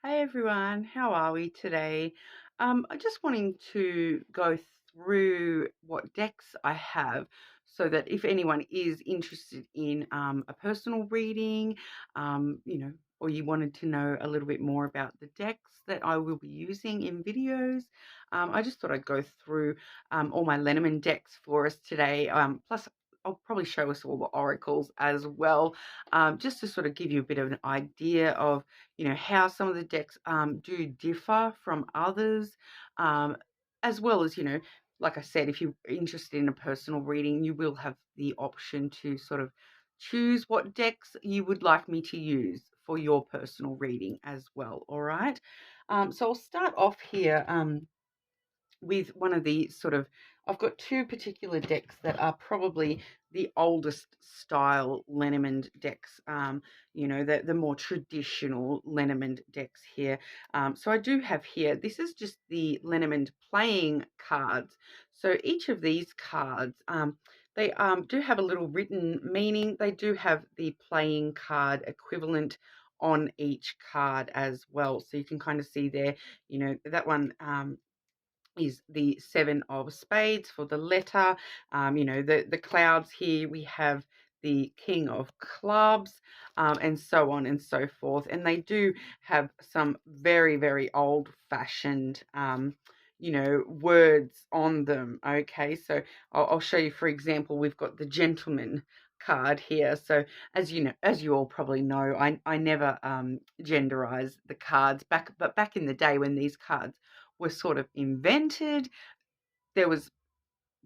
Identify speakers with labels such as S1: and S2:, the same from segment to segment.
S1: Hey everyone, how are we today? I just wanting to go through what decks I have so that if anyone is interested in a personal reading, or you wanted to know a little bit more about the decks that I will be using in videos, I just thought I'd go through all my Lenormand decks for us today. Plus, I'll probably show us all the oracles as well, just to sort of give you a bit of an idea of how some of the decks do differ from others, um, as well as, like I said, if you're interested in a personal reading, you will have the option to sort of choose what decks you would like me to use for your personal reading as well. All right. So I'll start off here. With one of the sort of, I've got two particular decks that are probably the oldest style Lenormand decks, the more traditional Lenormand decks here. So I do have here, this is just the Lenormand playing cards. So each of these cards, they do have a little written meaning. They do have the playing card equivalent on each card as well. So you can kind of see there, that one is the seven of spades for the letter. The clouds here, we have the king of clubs, and so on and so forth. And they do have some very, very old fashioned, words on them. Okay, so I'll show you, for example, we've got the gentleman card here. So as you know, as you all probably know, I never genderize the cards but back in the day when these cards were sort of invented, there was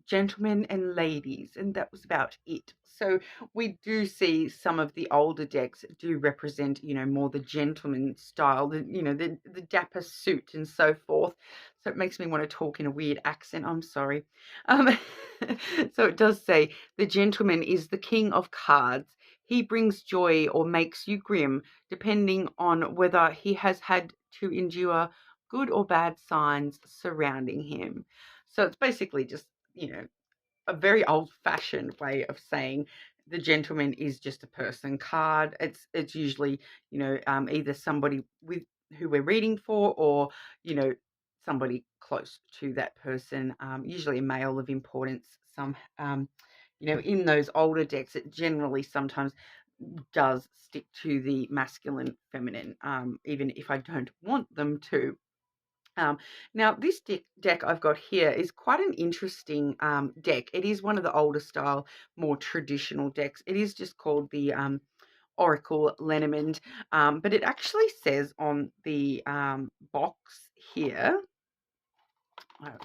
S1: gentlemen and ladies, and that was about it. So we do see some of the older decks do represent, more the gentleman style, the dapper suit and so forth. So it makes me want to talk in a weird accent. I'm sorry. Um, so it does say the gentleman is the king of cards. He brings joy or makes you grim, depending on whether he has had to endure good or bad signs surrounding him. So it's basically just, a very old-fashioned way of saying the gentleman is just a person card. It's usually, either somebody with who we're reading for, or, somebody close to that person, usually a male of importance. Some, in those older decks, it generally sometimes does stick to the masculine, feminine, even if I don't want them to. Now, this deck I've got here is quite an interesting deck. It is one of the older style, more traditional decks. It is just called the Oracle Lenormand, but it actually says on the box here,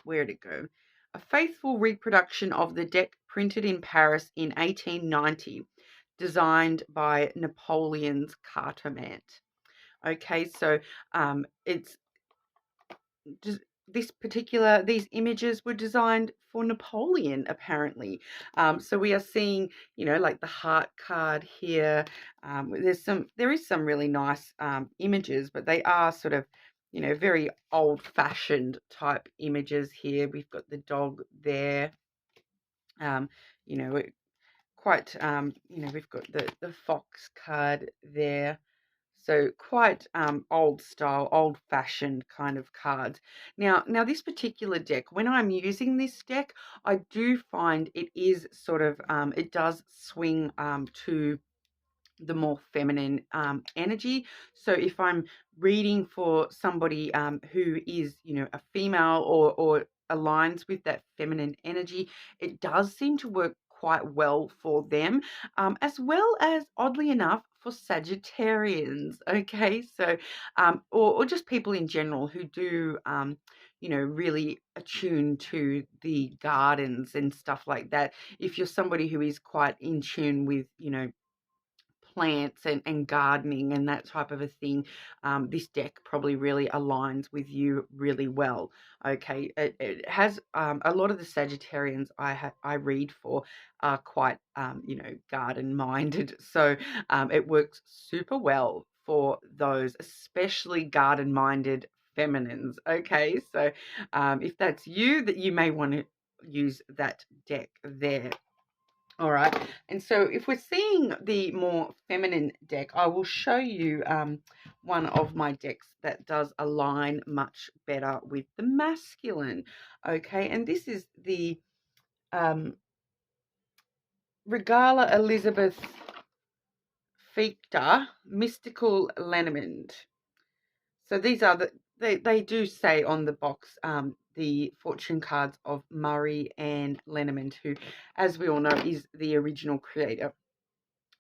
S1: where'd it go? A faithful reproduction of the deck printed in Paris in 1890, designed by Napoleon's Cartomant. Okay, so it's these images were designed for Napoleon, apparently. So we are seeing, like the heart card here. There is some really nice images, but they are sort of, very old-fashioned type images here. We've got the dog there. Um, you know, quite, we've got the fox card there. So quite old style, old fashioned kind of cards. Now this particular deck, when I'm using this deck, I do find it is sort of, it does swing to the more feminine energy. So if I'm reading for somebody who is, a female, or aligns with that feminine energy, it does seem to work quite well for them, as well as, oddly enough, for Sagittarians. Okay, so or just people in general who do really attune to the gardens and stuff like that. If you're somebody who is quite in tune with, plants and gardening and that type of a thing, this deck probably really aligns with you really well. Okay, it has a lot of the Sagittarians I read for are quite garden minded, so it works super well for those, especially garden minded feminines. Okay, so if that's you, that you may want to use that deck there. All right. And so if we're seeing the more feminine deck, I will show you one of my decks that does align much better with the masculine. Okay. And this is the Regala Elizabeth Fichte Mystical Lenormand. So these are they do say on the box the fortune cards of Murray and Lenormand, who, as we all know, is the original creator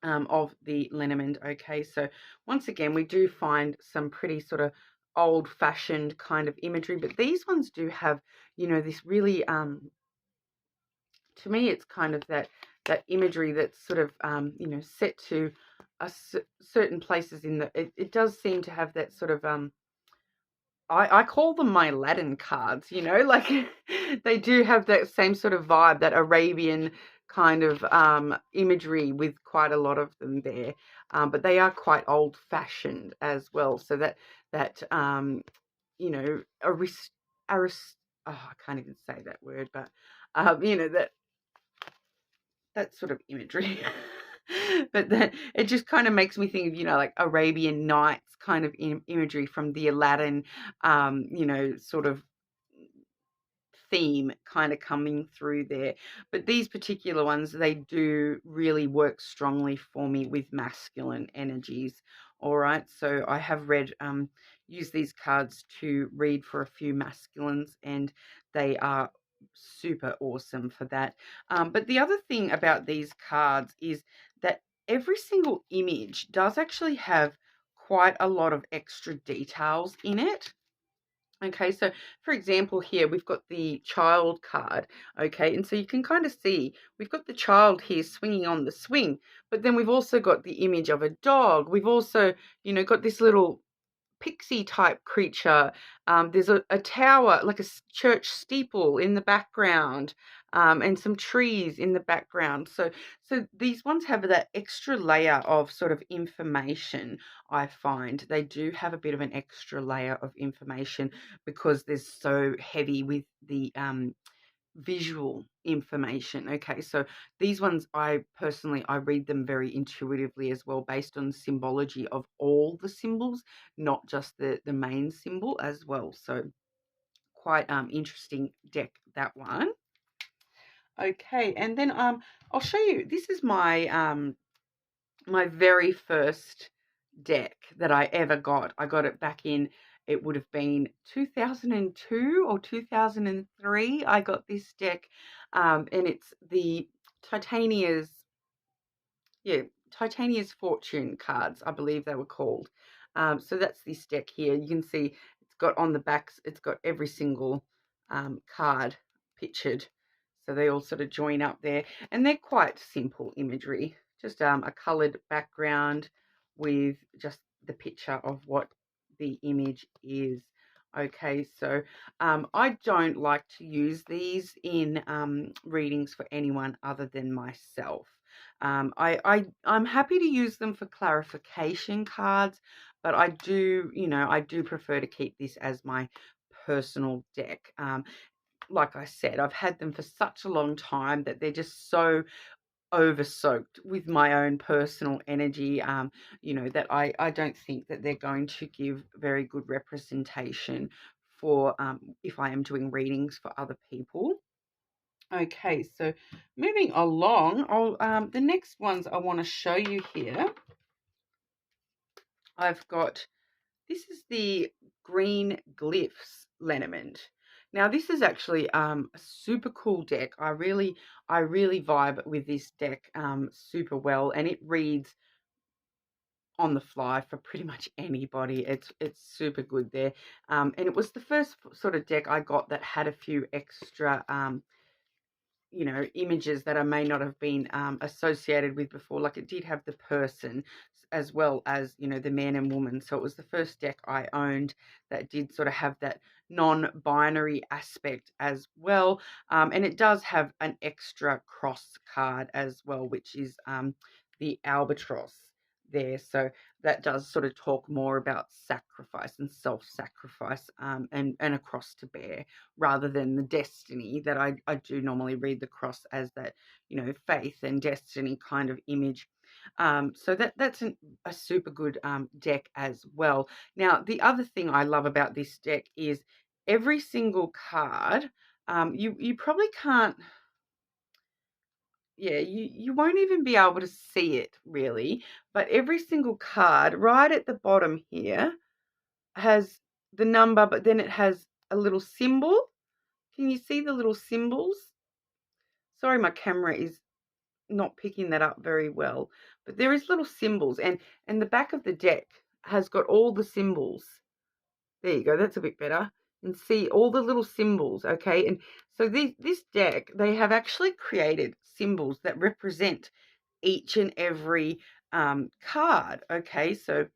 S1: of the Lenormand. Okay, so once again, we do find some pretty sort of old-fashioned kind of imagery, but these ones do have, this really, to me, it's kind of that imagery that's sort of, set to certain places in it does seem to have that sort of, I call them my Aladdin cards, like they do have that same sort of vibe, that Arabian kind of imagery with quite a lot of them there. But they are quite old fashioned as well. So that I can't even say that word, but that sort of imagery. But then it just kind of makes me think of, like Arabian Nights kind of imagery from the Aladdin, sort of theme kind of coming through there. But these particular ones, they do really work strongly for me with masculine energies. All right, so I have used these cards to read for a few masculines, and they are super awesome for that. But the other thing about these cards is that every single image does actually have quite a lot of extra details in it. Okay, so for example, here we've got the child card. Okay, and so you can kind of see we've got the child here swinging on the swing, but then we've also got the image of a dog. We've also, got this little pixie type creature. There's a tower, like a church steeple in the background, and some trees in the background. So these ones have that extra layer of sort of information. I find they do have a bit of an extra layer of information because they're so heavy with the visual information. Okay, so these ones, I read them very intuitively as well, based on symbology of all the symbols, not just the main symbol as well. So quite interesting deck, that one. Okay, and then I'll show you, this is my my very first deck that I ever got. I got it back in, it would have been 2002 or 2003. I got this deck, and it's the Titania's, Titania's Fortune cards, I believe they were called. So that's this deck here. You can see it's got on the backs, it's got every single card pictured. So they all sort of join up there, and they're quite simple imagery. Just a coloured background with just the picture of what the image is. Okay, so I don't like to use these in readings for anyone other than myself. I'm happy to use them for clarification cards, but I do prefer to keep this as my personal deck. Like I said, I've had them for such a long time that they're just so over soaked with my own personal energy, that I don't think that they're going to give very good representation for if I am doing readings for other people. Okay, so moving along, the next ones I want to show you here. I've got, this is the Green Glyphs Lenormand. Now this is actually a super cool deck. I really vibe with this deck super well, and it reads on the fly for pretty much anybody. It's super good there, and it was the first sort of deck I got that had a few extra images that I may not have been associated with before. Like, it did have the person as well as, the man and woman. So it was the first deck I owned that did sort of have that non-binary aspect as well. And it does have an extra cross card as well, which is the albatross there. So that does sort of talk more about sacrifice and self-sacrifice, and a cross to bear, rather than the destiny that I do normally read the cross as that, faith and destiny kind of image. So that's a super good deck as well. Now, the other thing I love about this deck is every single card, you probably can't, yeah, you won't even be able to see it really, but every single card right at the bottom here has the number, but then it has a little symbol. Can you see the little symbols? Sorry, my camera is not picking that up very well, but there is little symbols, and the back of the deck has got all the symbols. There you go, that's a bit better. And see all the little symbols, okay? And so this deck, they have actually created symbols that represent each and every card, okay? So,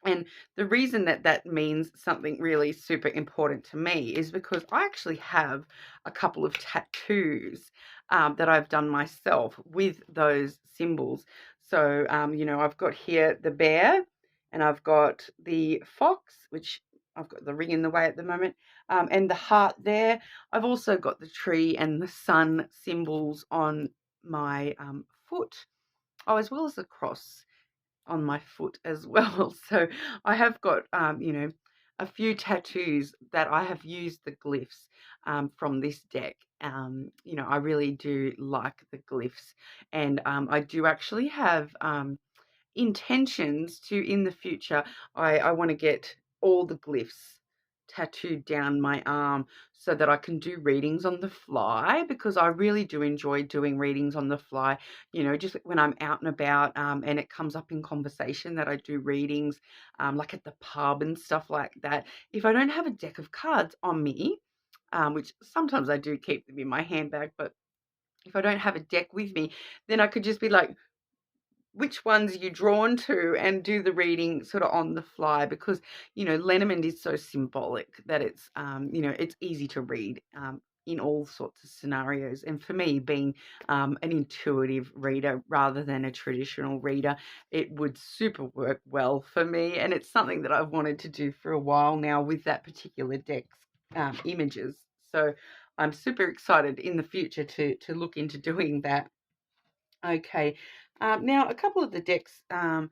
S1: and the reason that that means something really super important to me is because I actually have a couple of tattoos that I've done myself with those symbols. So, I've got here the bear, and I've got the fox, which I've got the ring in the way at the moment, and the heart there. I've also got the tree and the sun symbols on my foot. Oh, as well as the cross on my foot as well. So I have got, a few tattoos that I have used the glyphs from this deck. I really do like the glyphs, and I do actually have intentions to, in the future, I want to get all the glyphs tattooed down my arm so that I can do readings on the fly, because I really do enjoy doing readings on the fly, just when I'm out and about, and it comes up in conversation that I do readings, like at the pub and stuff like that. If I don't have a deck of cards on me, which sometimes I do keep them in my handbag, but if I don't have a deck with me, then I could just be like, which ones are you drawn to, and do the reading sort of on the fly, because Lenormand is so symbolic that it's easy to read in all sorts of scenarios. And for me, being an intuitive reader rather than a traditional reader, it would super work well for me, and it's something that I've wanted to do for a while now with that particular deck's images. So I'm super excited in the future to look into doing that. Okay, now a couple of the decks that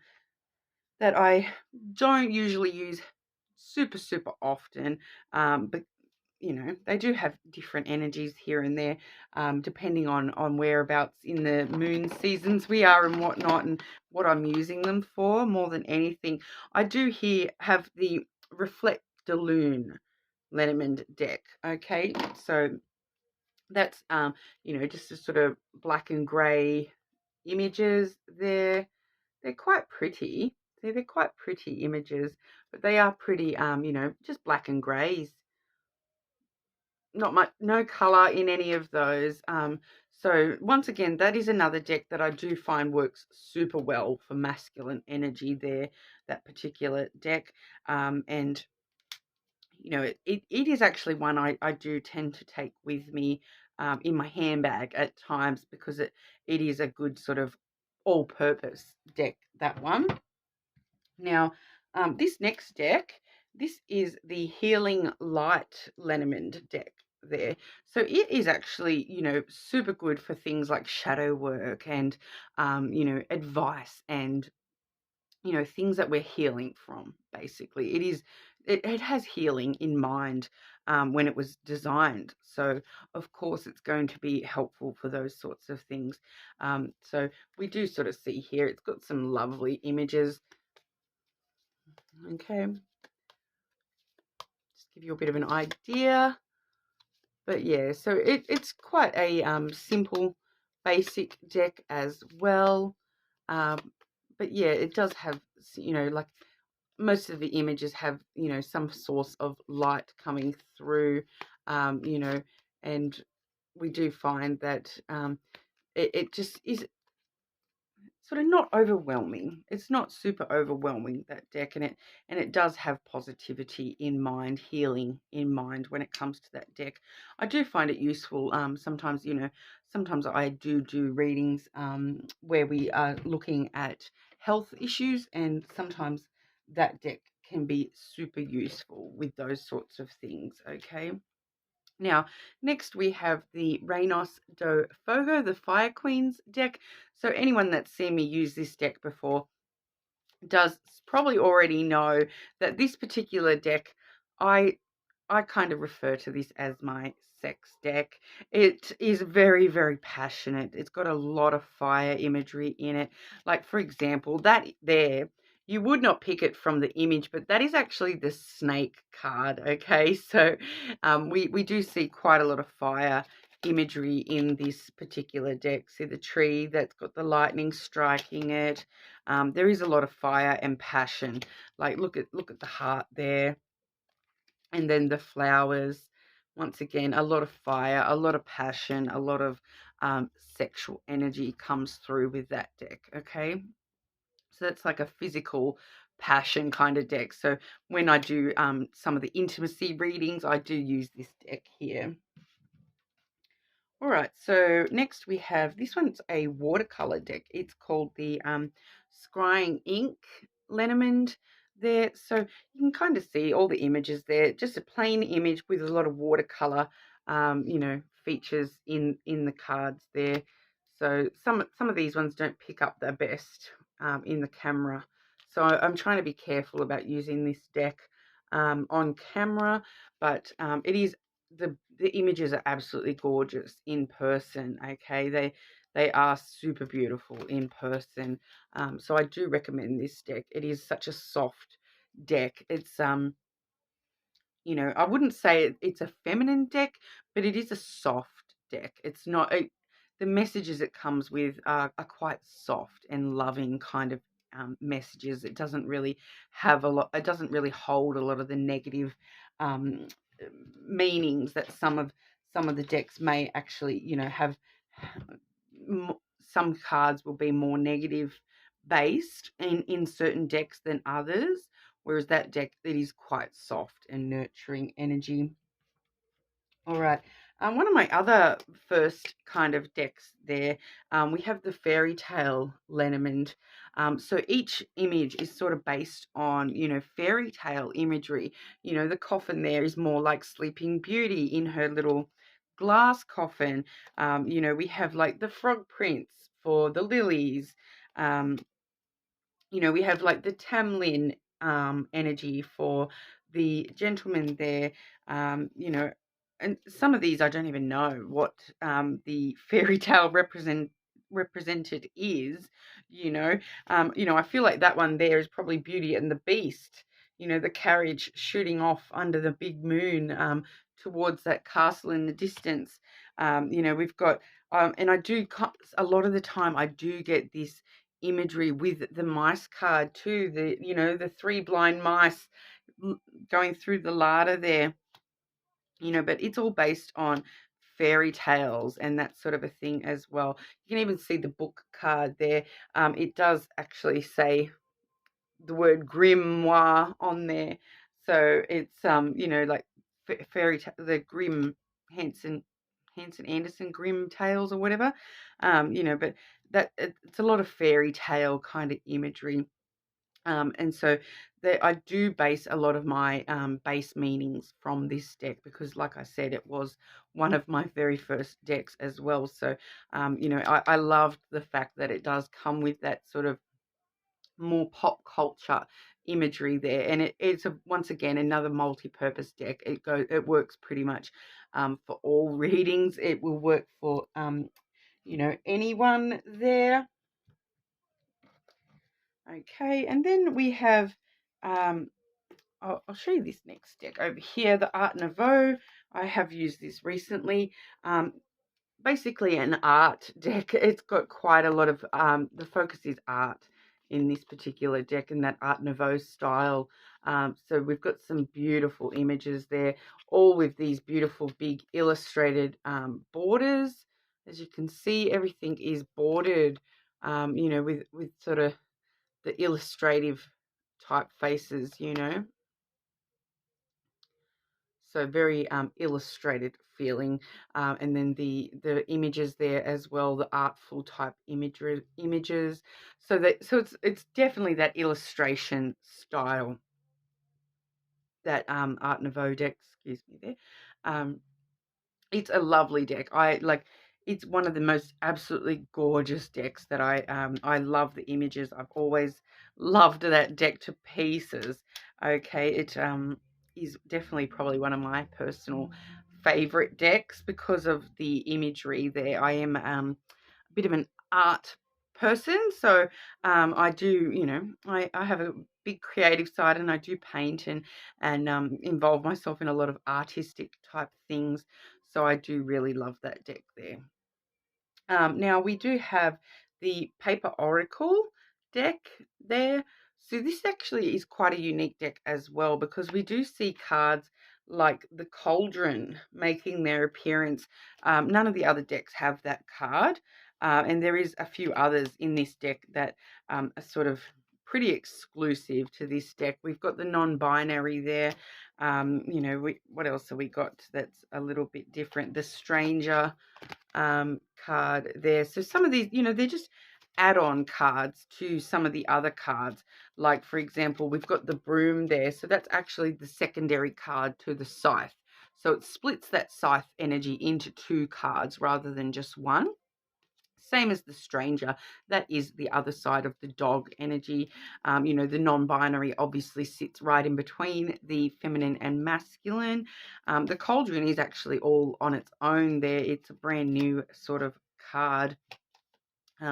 S1: I don't usually use super often, but they do have different energies here and there, depending on whereabouts in the moon seasons we are and whatnot, and what I'm using them for more than anything. I do here have the Reflect the Loon Lenormand deck. Okay, so that's just a sort of black and grey images there. They're quite pretty. They're quite pretty images, but they are pretty, just black and greys. Not much, no color in any of those. So once again, that is another deck that I do find works super well for masculine energy there, that particular deck. And it is actually one I do tend to take with me in my handbag at times, because it is a good sort of all-purpose deck, that one. Now, this next deck, this is the Healing Light Lenormand deck there. So it is actually, super good for things like shadow work and, advice and, things that we're healing from, basically. It has healing in mind when it was designed. So, of course, it's going to be helpful for those sorts of things. So we do sort of see here, it's got some lovely images. Okay, just give you a bit of an idea. But yeah, so it's quite a simple, basic deck as well. But yeah, it does have, like most of the images have, some source of light coming through, and we do find that it just is sort of not overwhelming. It's not super overwhelming, that deck, and it does have positivity in mind, healing in mind when it comes to that deck. I do find it useful. Sometimes I do readings where we are looking at health issues, and sometimes that deck can be super useful with those sorts of things, okay? Now, next we have the Reynos do Fogo, the Fire Queens deck. So anyone that's seen me use this deck before does probably already know that this particular deck, I kind of refer to this as my sex deck. It is very, very passionate. It's got a lot of fire imagery in it. Like, for example, that there, you would not pick it from the image, but that is actually the snake card, okay? So we do see quite a lot of fire imagery in this particular deck. See the tree that's got the lightning striking it. There is a lot of fire and passion. Like, look at the heart there. And then the flowers, once again, a lot of fire, a lot of passion, a lot of sexual energy comes through with that deck, okay? So that's like a physical passion kind of deck. So when I do some of the intimacy readings, I do use this deck here. All right, so next we have, this one's a watercolor deck. It's called the Scrying Ink Lenormand there. So you can kind of see all the images there, just a plain image with a lot of watercolor, features in the cards there. So some of these ones don't pick up the best in the camera. So I'm trying to be careful about using this deck on camera, but it is, the images are absolutely gorgeous in person, okay? They are super beautiful in person. So I do recommend this deck. It is such a soft deck. It's I wouldn't say it's a feminine deck, but it is a soft deck. It's not the messages it comes with are quite soft and loving kind of messages. It doesn't really have a lot. It doesn't really hold a lot of the negative um, meanings that some of the decks may actually, have. Some cards will be more negative based in certain decks than others, whereas that deck, it is quite soft and nurturing energy. All right. One of my other first kind of decks there, we have the Fairy Tale Lenormand. So each image is sort of based on, fairy tale imagery. The coffin there is more like Sleeping Beauty in her little glass coffin. We have like the frog prints for the lilies. We have like the Tamlin energy for the gentleman there, and some of these I don't even know what the fairy tale represented is, I feel like that one there is probably Beauty and the Beast, the carriage shooting off under the big moon towards that castle in the distance. We've got, and I do, a lot of the time I do get this imagery with the mice card too, the three blind mice going through the larder there, but it's all based on fairy tales and that sort of a thing as well. You can even see the book card there. It does actually say the word grimoire on there, so it's like fairy the Grimm Hansen Andersen Grimm tales or whatever, but that it's a lot of fairy tale kind of imagery. And so I do base a lot of my base meanings from this deck because, like I said, it was one of my very first decks as well. So, I loved the fact that it does come with that sort of more pop culture imagery there, and it's once again another multi-purpose deck. It works pretty much for all readings. It will work for anyone there. Okay, and then we have, I'll show you this next deck over here, the Art Nouveau. I have used this recently. Basically an art deck. It's got quite a lot of, the focus is art in this particular deck and that Art Nouveau style. So we've got some beautiful images there, all with these beautiful big illustrated borders. As you can see, everything is bordered, with sort of the illustrative type faces, So very illustrated feeling, and then the images there as well, the artful type images. So it's definitely that illustration style, that Art Nouveau deck. Excuse me there. It's a lovely deck. It's one of the most absolutely gorgeous decks that I love the images. I've always loved that deck to pieces. Okay, it is definitely probably one of my personal favorite decks because of the imagery there. I am a bit of an art person, so I do, I have a big creative side, and I do paint and involve myself in a lot of artistic type things. So I do really love that deck there. Now we do have the Paper Oracle deck there. So this actually is quite a unique deck as well, because we do see cards like the Cauldron making their appearance. None of the other decks have that card, and there is a few others in this deck that are sort of pretty exclusive to this deck. We've got the non-binary there. What else have we got that's a little bit different? The Stranger card there. So some of these, they're just add-on cards to some of the other cards. Like, for example, we've got the Broom there. So that's actually the secondary card to the Scythe. So it splits that Scythe energy into 2 cards rather than just one. Same as the Stranger, that is the other side of the dog energy. The non-binary obviously sits right in between the feminine and masculine. The Cauldron is actually all on its own there. It's a brand new sort of card,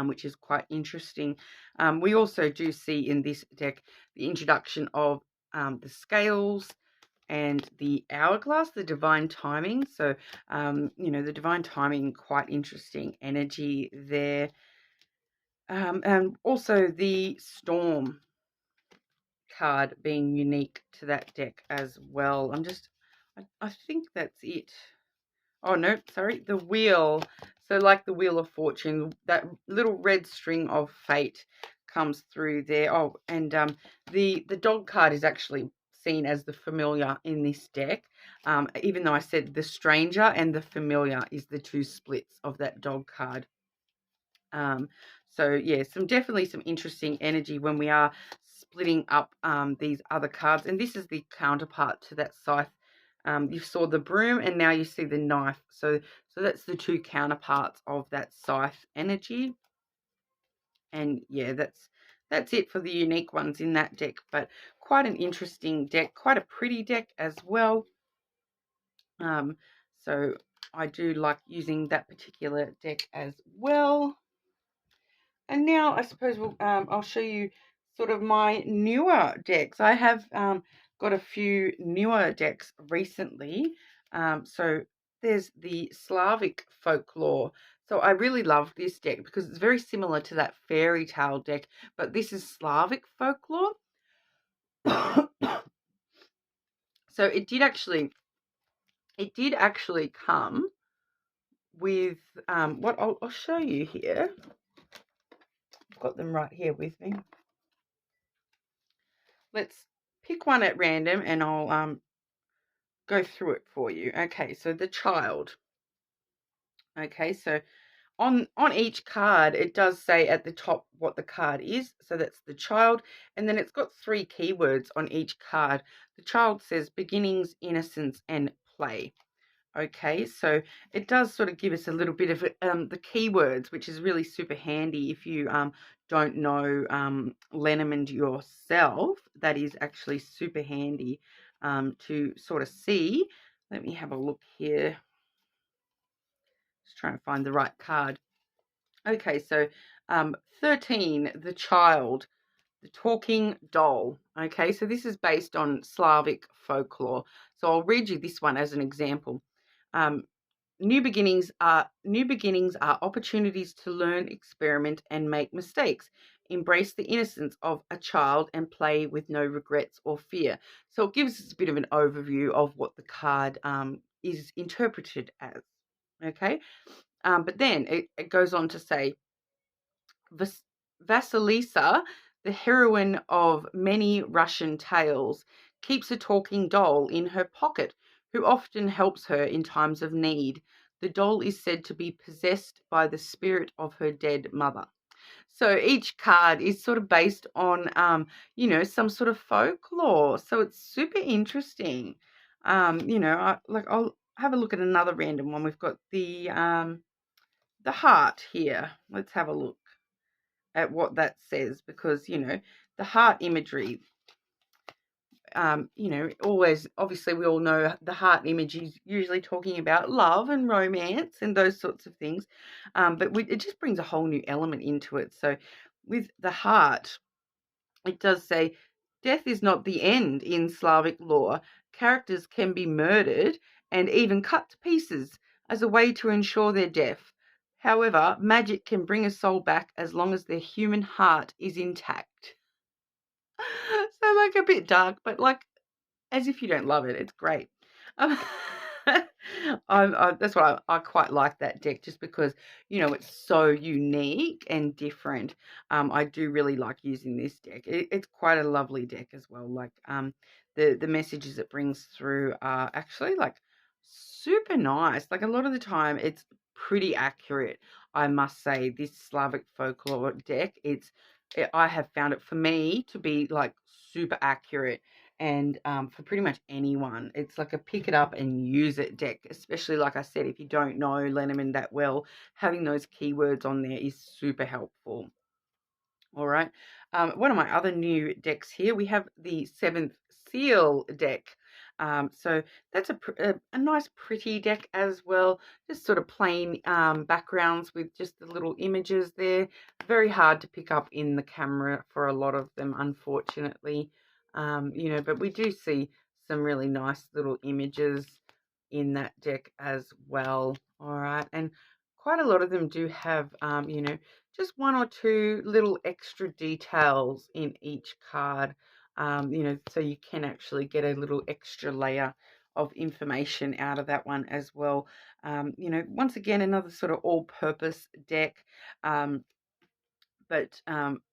S1: which is quite interesting. We also do see in this deck the introduction of the Scales and the Hourglass, the Divine Timing. So, the Divine Timing, quite interesting energy there. And also the Storm card being unique to that deck as well. I think that's it. Oh, no, sorry, the Wheel. So like the Wheel of Fortune, that little red string of fate comes through there. Oh, and the dog card is actually seen as the familiar in this deck, even though I said the Stranger and the Familiar is the 2 splits of that dog card. So yeah, definitely some interesting energy when we are splitting up these other cards. And this is the counterpart to that Scythe. You saw the Broom, and now you see the Knife. So that's the 2 counterparts of that Scythe energy. And yeah, that's it for the unique ones in that deck. But quite an interesting deck, quite a pretty deck as well. So I do like using that particular deck as well. And now I suppose I'll show you sort of my newer decks. I have got a few newer decks recently. So there's the Slavic Folklore. So I really love this deck because it's very similar to that fairy tale deck, but this is Slavic Folklore. So it did actually come with what I'll show you here. I've got them right here with me. Let's pick one at random and I'll go through it for you. Okay, so the Child. Okay, so on each card, it does say at the top what the card is. So that's the Child. And then it's got 3 keywords on each card. The Child says beginnings, innocence, and play. Okay, so it does sort of give us a little bit of the keywords, which is really super handy if you don't know Lenormand yourself. That is actually super handy to sort of see. Let me have a look here. Just trying to find the right card. Okay, so 13, the Child, the Talking Doll. Okay, so this is based on Slavic folklore. So I'll read you this one as an example. New beginnings are opportunities to learn, experiment, and make mistakes. Embrace the innocence of a child and play with no regrets or fear. So it gives us a bit of an overview of what the card is interpreted as. Okay, but then it goes on to say, Vasilisa, the heroine of many Russian tales, keeps a talking doll in her pocket. who often helps her in times of need. The doll is said to be possessed by the spirit of her dead mother. So each card is sort of based on, some sort of folklore. So it's super interesting. I'll have a look at another random one. We've got the heart here. Let's have a look at what that says, because, the heart imagery, always, obviously we all know the heart image is usually talking about love and romance and those sorts of things. But it just brings a whole new element into it. So with the heart, it does say, death is not the end in Slavic lore. Characters can be murdered and even cut to pieces as a way to ensure their death. However, magic can bring a soul back as long as their human heart is intact. So, like, a bit dark, but, like, as if you don't love it. It's great. Um, that's why I quite like that deck, just because, it's so unique and different. I do really like using this deck. It's quite a lovely deck as well. Like, the messages it brings through are actually, like, super nice. Like, a lot of the time it's pretty accurate, I must say. This Slavic folklore deck, I have found it, for me, to be, like, super accurate. And for pretty much anyone, it's like a pick it up and use it deck, especially, like I said, if you don't know Lenormand that well, having those keywords on there is super helpful. All right. One of my other new decks here, we have the Seventh Seal deck. So that's a nice, pretty deck as well. Just sort of plain backgrounds with just the little images there. Very hard to pick up in the camera for a lot of them, unfortunately. But we do see some really nice little images in that deck as well. All right. And quite a lot of them do have, just one or two little extra details in each card, so you can actually get a little extra layer of information out of that one as well. Once again, another sort of all-purpose deck, but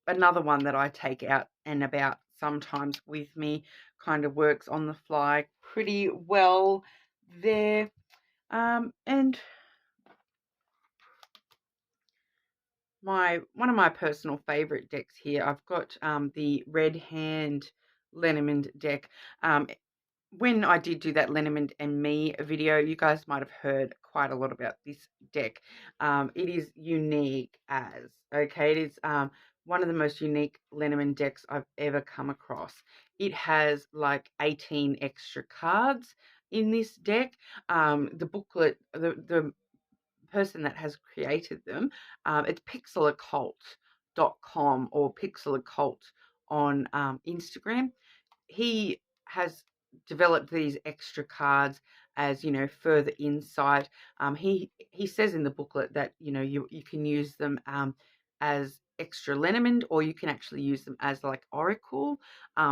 S1: another one that I take out and about sometimes with me, kind of works on the fly pretty well there. And one of my personal favorite decks here, I've got the Red Hand Lenormand deck. When I did do that Lenormand and Me video, you guys might have heard quite a lot about this deck. It is unique as, okay, it is one of the most unique Lenormand decks I've ever come across. It has like 18 extra cards in this deck. The booklet, the person that has created them, it's pixeloccult.com or pixeloccult on Instagram. He has developed these extra cards as, further insight. He says in the booklet that, you can use them as extra Lenormand, or you can actually use them as like Oracle.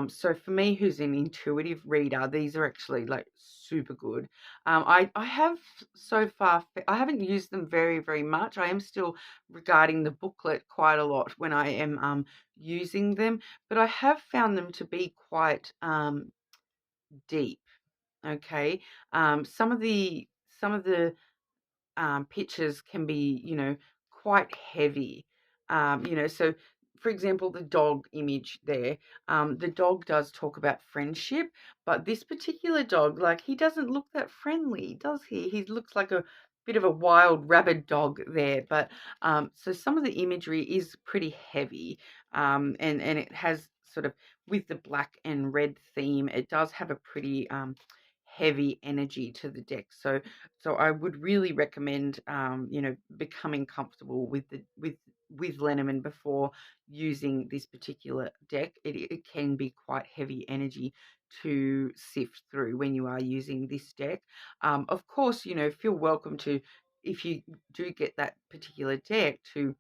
S1: So for me, who's an intuitive reader, these are actually like super good. I have so far, I haven't used them very, very much. I am still regarding the booklet quite a lot when I am using them, but I have found them to be quite deep. Okay, some of the pictures can be, quite heavy. So for example, the dog image there, the dog does talk about friendship, but this particular dog, like, he doesn't look that friendly, does he? He looks like a bit of a wild rabid dog there. But so some of the imagery is pretty heavy, and it has sort of, with the black and red theme, it does have a pretty heavy energy to the deck. So I would really recommend, becoming comfortable with Lenormand before using this particular deck. It can be quite heavy energy to sift through when you are using this deck. Of course, feel welcome to, if you do get that particular deck, to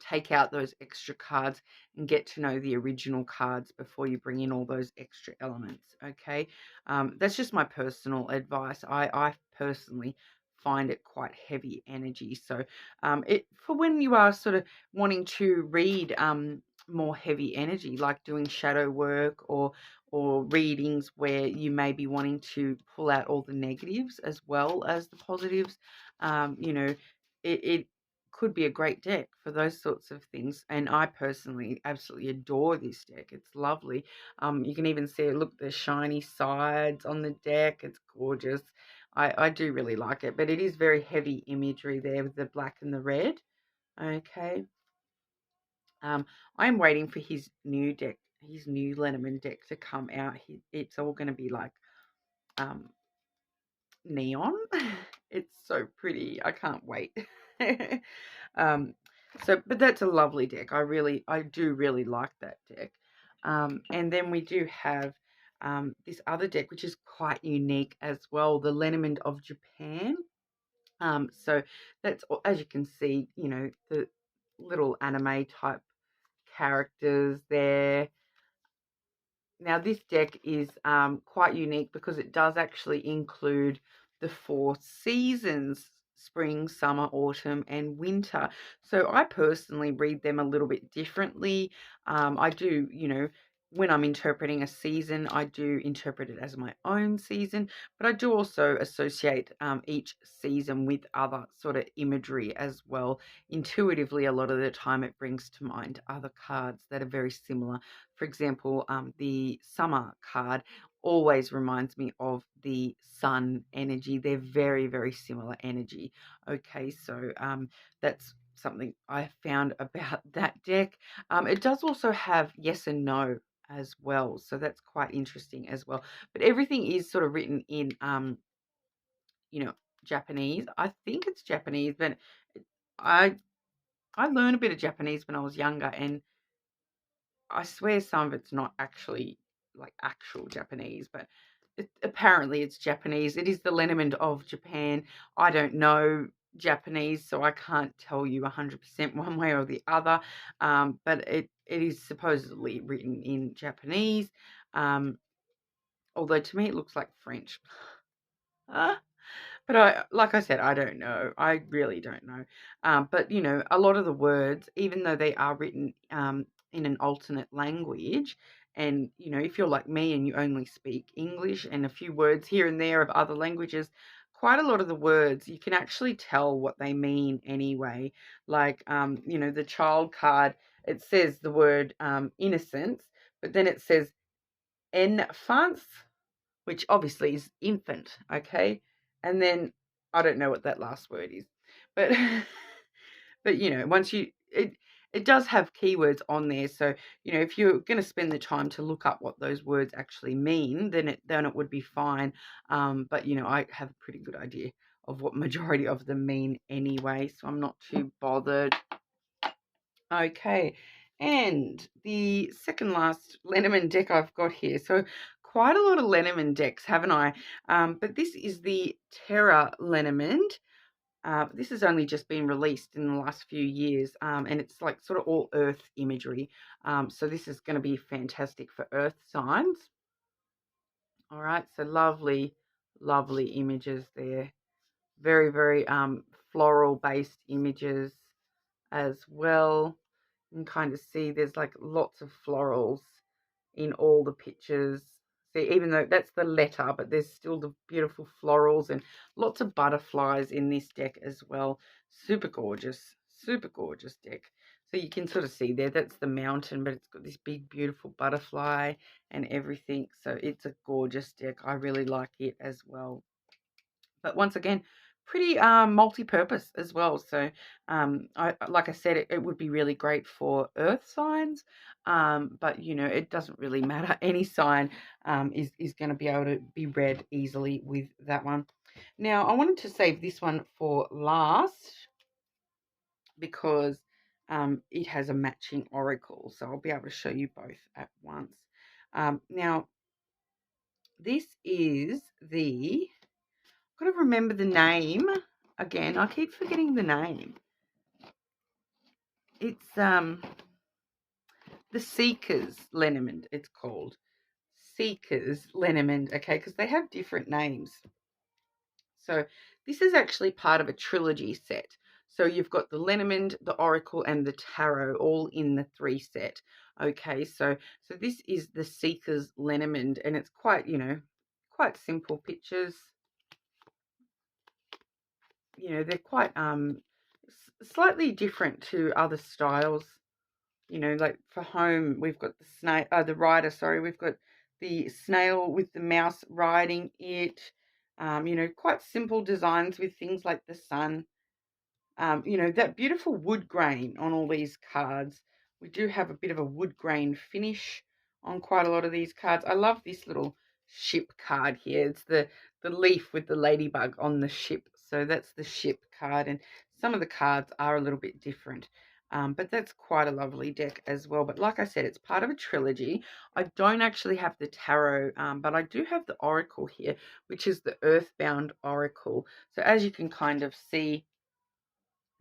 S1: take out those extra cards and get to know the original cards before you bring in all those extra elements. Okay, that's just my personal advice. I personally find it quite heavy energy. So it, for when you are sort of wanting to read more heavy energy, like doing shadow work or readings where you may be wanting to pull out all the negatives as well as the positives. You know, it could be a great deck for those sorts of things. And I personally absolutely adore this deck. It's lovely. You can even see, look, the shiny sides on the deck. It's gorgeous. I do really like it, but it is very heavy imagery there with the black and the red. Okay. I'm waiting for his new deck, his new Lenormand deck to come out. It's all going to be like neon. It's so pretty. I can't wait. But that's a lovely deck. I do really like that deck. And then we do have this other deck, which is quite unique as well, the Lenormand of Japan. So that's, as you can see, you know, the little anime type characters there. Now this deck is quite unique because it does actually include the 4 seasons: spring, summer, autumn, and winter. So I personally read them a little bit differently. I do, you know, when I'm interpreting a season, I do interpret it as my own season, but I do also associate each season with other sort of imagery as well. Intuitively, a lot of the time it brings to mind other cards that are very similar. For example, the summer card always reminds me of the sun energy. They're very, very similar energy. Okay, so that's something I found about that deck. It does also have yes and no as well, so that's quite interesting as well. But everything is sort of written in, you know, Japanese. I think it's Japanese, but I I learned a bit of Japanese when I was younger, and I swear some of it's not actually like actual Japanese, but apparently it's Japanese. It is the Lenormand of Japan. I don't know Japanese, so I can't tell you 100% one way or the other. But it is supposedly written in Japanese. Although to me it looks like French. But like I said, I don't know. I really don't know. But, you know, a lot of the words, even though they are written in an alternate language, and, you know, if you're like me and you only speak English and a few words here and there of other languages, quite a lot of the words, you can actually tell what they mean anyway. Like, you know, the child card, it says the word innocence, but then it says enfance, which obviously is infant, okay? And then I don't know what that last word is, but but you know, once you it does have keywords on there, so you know, if you're going to spend the time to look up what those words actually mean, then it would be fine. But you know, I have a pretty good idea of what majority of them mean anyway, so I'm not too bothered. Okay, and the second last Lenormand deck I've got here. So quite a lot of Lenormand decks, haven't I? But this is the Terra Lenormand. This has only just been released in the last few years, and it's like sort of all earth imagery. So this is going to be fantastic for earth signs. All right, so lovely, lovely images there. Very, very floral based images as well. You can kind of see there's like lots of florals in all the pictures. See, even though that's the letter, but there's still the beautiful florals and lots of butterflies in this deck as well. Super gorgeous deck. So you can sort of see there, that's the mountain, but it's got this big, beautiful butterfly and everything. So it's a gorgeous deck. I really like it as well. But once again, pretty multi-purpose as well. So like I said, it would be really great for earth signs, but you know, it doesn't really matter. Any sign is going to be able to be read easily with that one. Now I wanted to save this one for last because it has a matching oracle, so I'll be able to show you both at once. Now this is the, got to remember the name again. I keep forgetting the name. It's the Seekers Lenormand. It's called Seekers Lenormand. Okay, because they have different names. So this is actually part of a trilogy set. So you've got the Lenormand, the Oracle, and the Tarot all in the 3 set. Okay, so this is the Seeker's Lenormand, and it's quite, quite simple pictures. They're quite slightly different to other styles. Like for home, we've got the rider, sorry, we've got the snail with the mouse riding it. Quite simple designs with things like the sun. That beautiful wood grain on all these cards. We do have a bit of a wood grain finish on quite a lot of these cards. I love this little ship card here. It's the leaf with the ladybug on the ship. So that's the ship card, and some of the cards are a little bit different. But that's quite a lovely deck as well. But like I said, it's part of a trilogy. I don't actually have the tarot, but I do have the oracle here, which is the Earthbound Oracle. So as you can kind of see,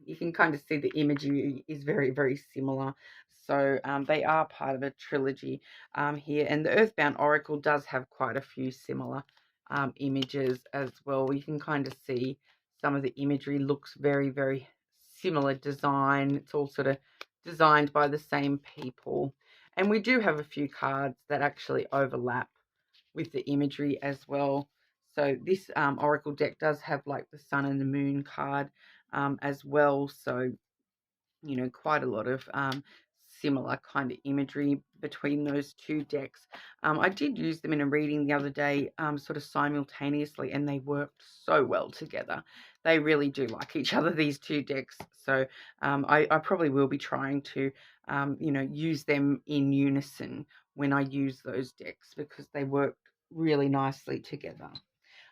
S1: the imagery is very, very similar. So they are part of a trilogy here. And the Earthbound Oracle does have quite a few similar images as well. You can kind of see some of the imagery looks very, very similar design. It's all sort of designed by the same people. And we do have a few cards that actually overlap with the imagery as well. So this Oracle deck does have like the Sun and the Moon card as well. So, quite a lot of similar kind of imagery between those two decks. I did use them in a reading the other day, sort of simultaneously, and they worked so well together. They really do like each other, these two decks. So I probably will be trying to, use them in unison when I use those decks, because they work really nicely together.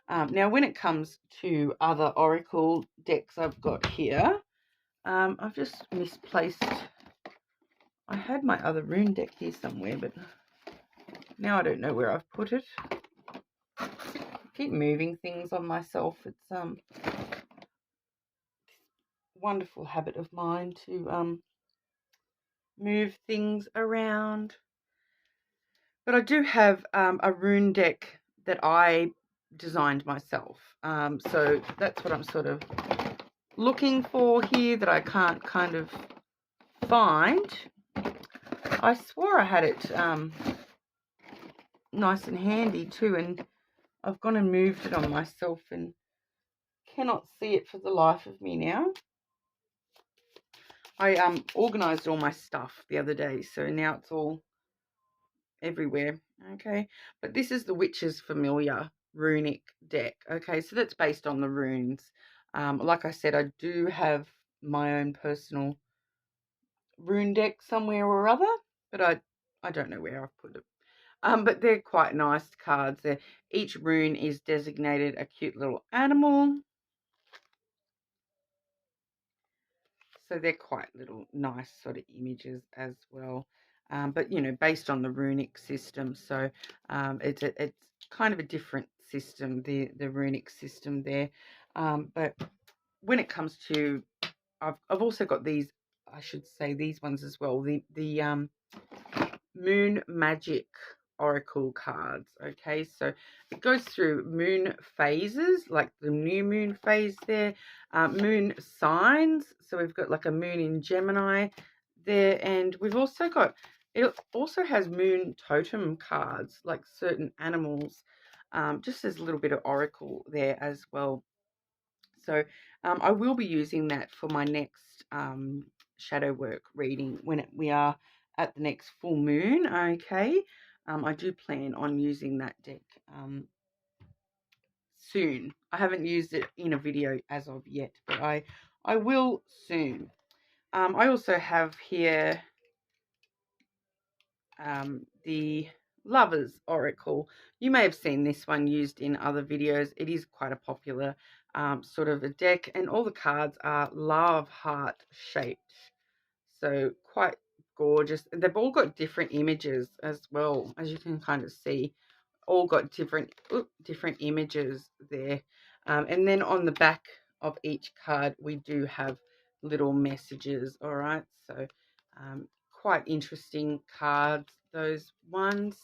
S1: Now, when it comes to other Oracle decks I've got here, I've just misplaced. I had my other rune deck here somewhere, but now I don't know where I've put it. I keep moving things on myself. It's wonderful habit of mine to move things around. But I do have a rune deck that I designed myself. So that's what I'm sort of looking for here, that I can't kind of find. I swore I had it nice and handy too, and I've gone and moved it on myself and cannot see it for the life of me now. I organised all my stuff the other day, so now it's all everywhere. Okay, but this is the Witch's Familiar runic deck. Okay, so that's based on the runes. Like I said, I do have my own personal rune deck somewhere or other, but I don't know where I've put it. But they're quite nice cards. Each rune is designated a cute little animal. So they're quite little nice sort of images as well. But, based on the runic system. So it's kind of a different system, the runic system there. But when it comes to, I've also got these, I should say these ones as well. The Moon Magic Oracle cards. Okay, so it goes through moon phases, like the new moon phase there, moon signs. So we've got like a moon in Gemini there, and we've also got, it also has moon totem cards, like certain animals. Just as a little bit of oracle there as well. So I will be using that for my next shadow work reading when we are at the next full moon. Okay, I do plan on using that deck soon. I haven't used it in a video as of yet, but I will soon. I also have here the Lovers Oracle. You may have seen this one used in other videos. It is quite a popular sort of a deck, and all the cards are love heart shaped. So quite gorgeous. They've all got different images as well, as you can kind of see. All got different images there. And then on the back of each card, we do have little messages. All right, so quite interesting cards, those ones.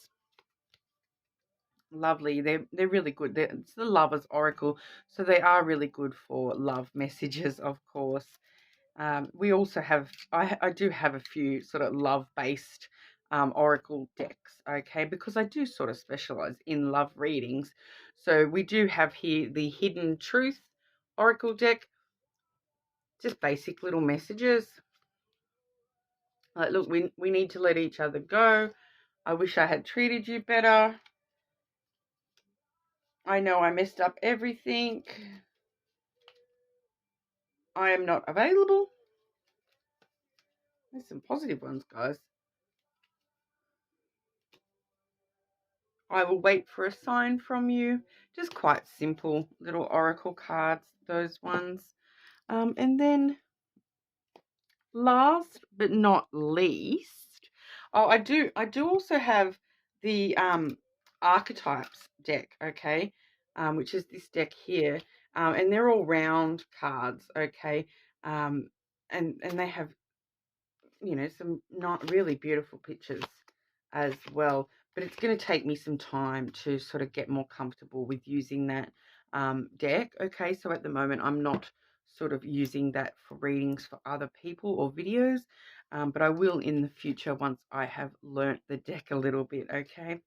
S1: Lovely. They're really good. It's the Lovers Oracle, so they are really good for love messages, of course. We also have, I do have a few sort of love-based oracle decks, okay, because I do sort of specialize in love readings. So we do have here the Hidden Truth oracle deck, just basic little messages. Like, look, we need to let each other go. I wish I had treated you better. I know I messed up everything. I am not available. There's some positive ones, guys. I will wait for a sign from you. Just quite simple little oracle cards, those ones. And then last but not least, oh, I do also have the archetypes deck, okay, which is this deck here, and they're all round cards, okay, and they have, you know, some not really beautiful pictures as well, but it's going to take me some time to sort of get more comfortable with using that deck, okay. So at the moment I'm not sort of using that for readings for other people or videos, but I will in the future once I have learnt the deck a little bit, okay.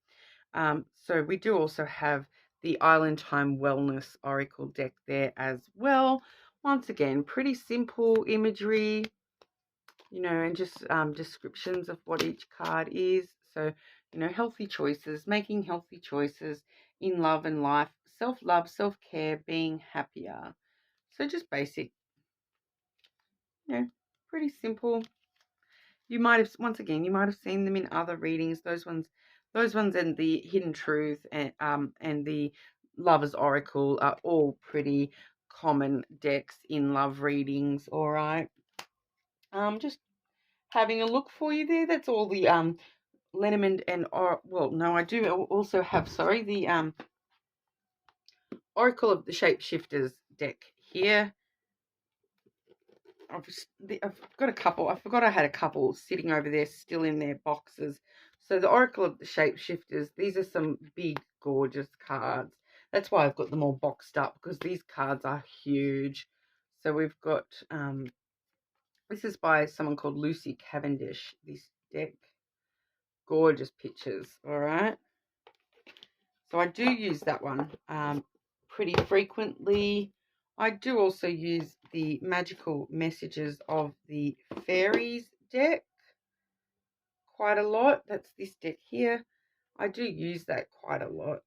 S1: So we do also have the Island Time Wellness Oracle deck there as well. Once again, pretty simple imagery, you know, and just descriptions of what each card is. So, you know, healthy choices, making healthy choices in love and life, self-love, self-care, being happier. So just basic, you know, pretty simple. You might have, once again, you might have seen them in other readings. Those ones and the Hidden Truth and the Lover's Oracle are all pretty common decks in love readings, all right. Just having a look for you there. That's all the Lenormand and well, no, I do also have, sorry, the Oracle of the Shapeshifters deck here. I've got a couple. I forgot I had a couple sitting over there still in their boxes. So the Oracle of the Shapeshifters, these are some big, gorgeous cards. That's why I've got them all boxed up, because these cards are huge. So we've got, this is by someone called Lucy Cavendish, this deck. Gorgeous pictures, all right. So I do use that one pretty frequently. I do also use the Magical Messages of the Fairies deck quite a lot. That's this deck here. I do use that quite a lot.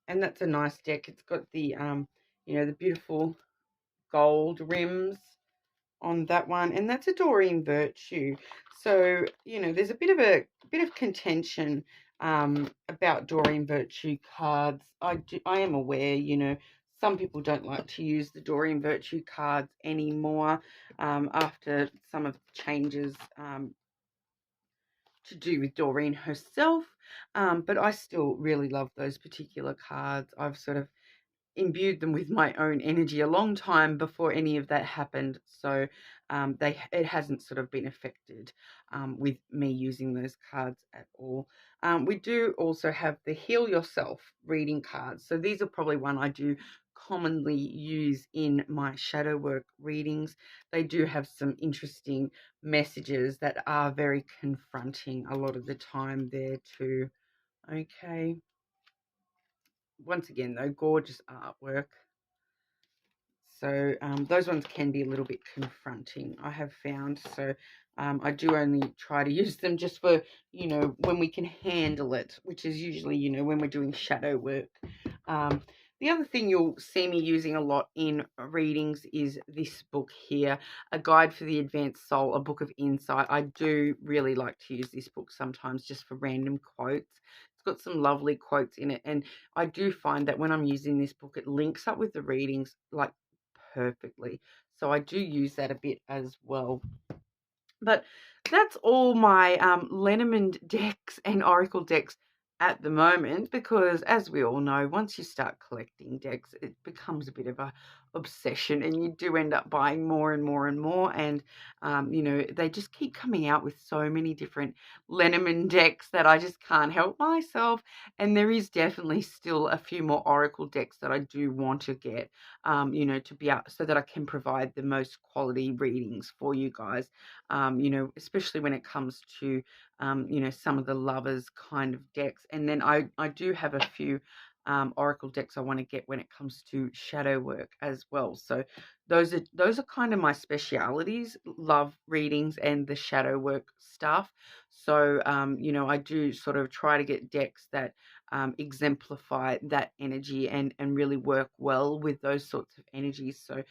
S1: And that's a nice deck. It's got the, you know, the beautiful gold rims on that one, and that's a Doreen Virtue. So, you know, there's a bit of contention about Doreen Virtue cards. I am aware, you know, some people don't like to use the Doreen Virtue cards anymore after some of the changes to do with Doreen herself, but I still really love those particular cards. I've sort of imbued them with my own energy a long time before any of that happened, so it hasn't sort of been affected with me using those cards at all. We do also have the Heal Yourself reading cards, so these are probably one I do commonly use in my shadow work readings. They do have some interesting messages that are very confronting a lot of the time there too, okay. Once again, though, gorgeous artwork. So those ones can be a little bit confronting, I have found. So I do only try to use them just for, you know, when we can handle it, which is usually, you know, when we're doing shadow work. The other thing you'll see me using a lot in readings is this book here, A Guide for the Advanced Soul, A Book of Insight. I do really like to use this book sometimes just for random quotes. It's got some lovely quotes in it, and I do find that when I'm using this book, it links up with the readings like perfectly. So I do use that a bit as well. But that's all my Lenormand decks and Oracle decks at the moment, because as we all know, once you start collecting decks, it becomes a bit of a obsession, and you do end up buying more and more and more. And they just keep coming out with so many different Lenormand decks that I just can't help myself. And there is definitely still a few more Oracle decks that I do want to get, to be out so that I can provide the most quality readings for you guys. Especially when it comes to some of the lovers kind of decks. And then I do have a few Oracle decks I want to get when it comes to shadow work as well. So those are kind of my specialities: love readings and the shadow work stuff. So I do sort of try to get decks that exemplify that energy and really work well with those sorts of energies. So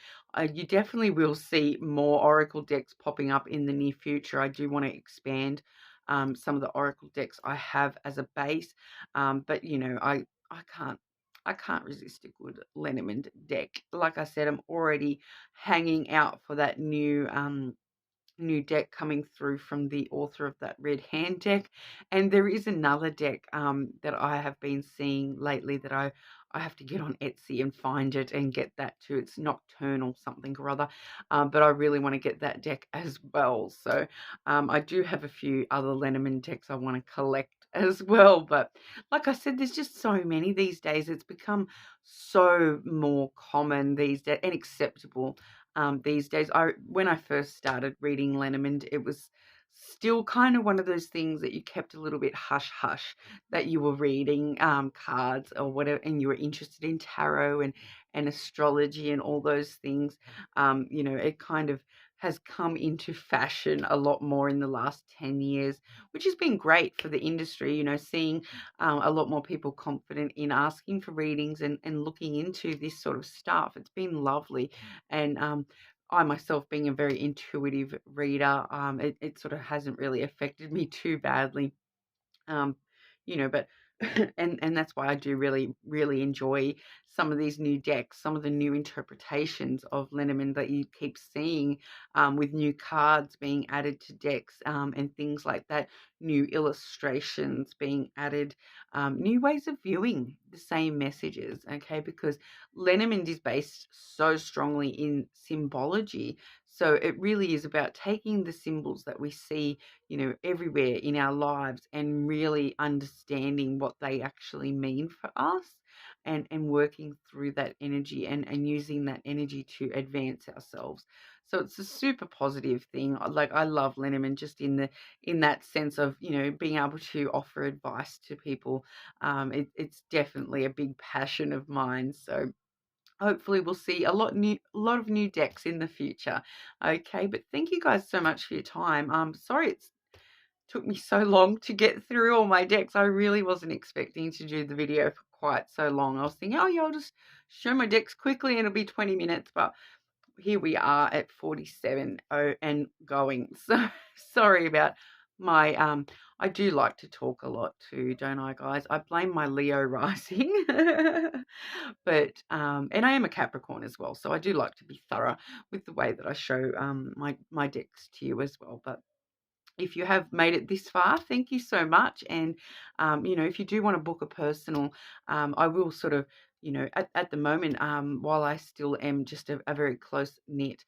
S1: you definitely will see more Oracle decks popping up in the near future. I do want to expand some of the Oracle decks I have as a base, but I can't resist a good Lenormand deck. Like I said, I'm already hanging out for that new deck coming through from the author of that Red Hand deck. And there is another deck that I have been seeing lately that I have to get on Etsy and find it and get that too. It's Nocturnal something or other, but I really want to get that deck as well. So I do have a few other Lenormand decks I want to collect as well. But like I said, there's just so many these days. It's become so more common these days and acceptable these days. When I first started reading Lenormand, it was still kind of one of those things that you kept a little bit hush hush, that you were reading cards or whatever, and you were interested in tarot and astrology and all those things. It kind of has come into fashion a lot more in the last 10 years, which has been great for the industry, seeing a lot more people confident in asking for readings and looking into this sort of stuff. It's been lovely. And I myself, being a very intuitive reader, it sort of hasn't really affected me too badly. But and that's why I do really, really enjoy some of these new decks, some of the new interpretations of Lenormand that you keep seeing, with new cards being added to decks, and things like that, new illustrations being added, new ways of viewing the same messages, okay? Because Lenormand is based so strongly in symbology. So it really is about taking the symbols that we see, everywhere in our lives and really understanding what they actually mean for us, and working through that energy and using that energy to advance ourselves. So it's a super positive thing. Like, I love Lenormand just in that sense of, being able to offer advice to people. It's definitely a big passion of mine. So hopefully we'll see a lot of new decks in the future. Okay, but thank you guys so much for your time. Sorry it's took me so long to get through all my decks. I really wasn't expecting to do the video for quite so long. I was thinking, oh yeah, I'll just show my decks quickly and it'll be 20 minutes, but here we are at 47 and going. So sorry about my I do like to talk a lot too, don't I, guys? I blame my Leo rising. But and I am a Capricorn as well, so I do like to be thorough with the way that I show my decks to you as well. But if you have made it this far, thank you so much. And, if you do want to book a personal, I will sort of, at the moment, while I still am just a very close knit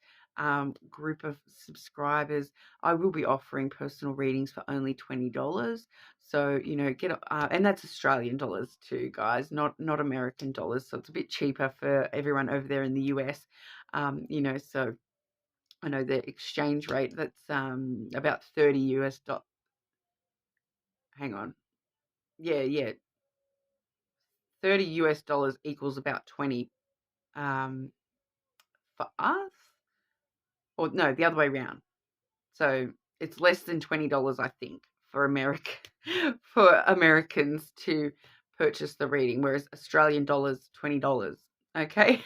S1: group of subscribers, I will be offering personal readings for only $20. So, and that's Australian dollars too, guys, not American dollars. So it's a bit cheaper for everyone over there in the US, so I know the exchange rate, that's about 30 US dot. Hang on. Yeah. 30 US dollars equals about 20 for us. Or no, the other way around. So it's less than $20, I think, for for Americans to purchase the reading, whereas Australian dollars, $20. Okay.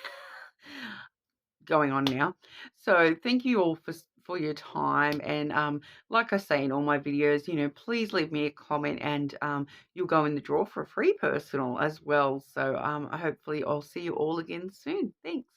S1: Going on now. So thank you all for your time, and like I say in all my videos, please leave me a comment, and you'll go in the draw for a free personal as well. So hopefully I'll see you all again soon. Thanks.